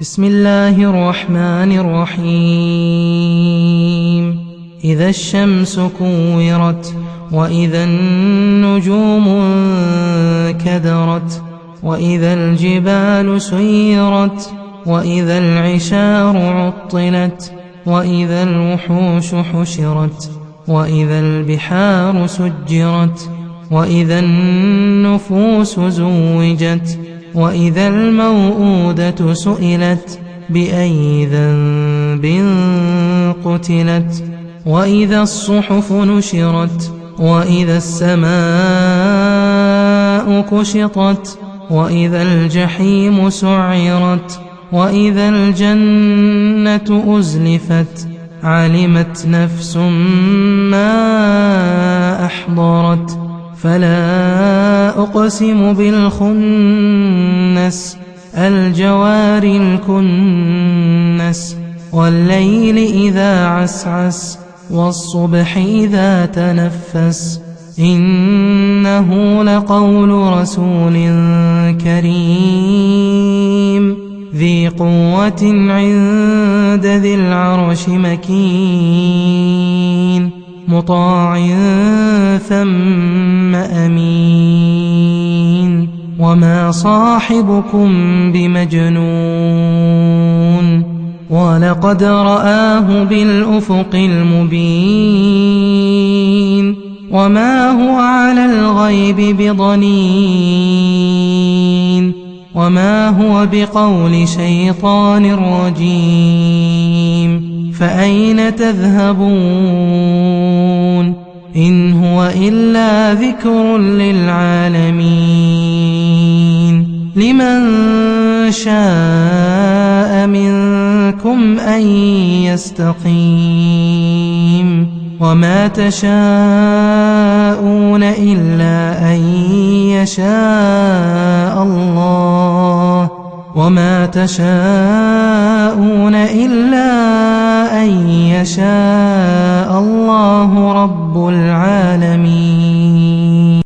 بسم الله الرحمن الرحيم. إذا الشمس كورت وإذا النجوم انكدرت وإذا الجبال سيرت وإذا العشار عطلت وإذا الوحوش حشرت وإذا البحار سجرت وإذا النفوس زوجت وإذا الموءودة سئلت بأي ذنب قتلت وإذا الصحف نشرت وإذا السماء كشطت وإذا الجحيم سعرت وإذا الجنة أزلفت علمت نفس ما أحضرت فلا أقسم بالخنس الجوار الكنس والليل إذا عسعس والصبح إذا تنفس إنه لقول رسول كريم ذي قوة عند ذي العرش مكين مطاع ثم أمين وما صاحبكم بمجنون ولقد رآه بالأفق المبين وما هو على الغيب بضنين وما هو بقول شيطان رجيم فأين تذهبون إن هو إلا ذكر للعالمين لمن شاء منكم أن يستقيم وما تشاءون إلا أن يشاء الله وما تشاءون إلا أن يشاء الله رب العالمين.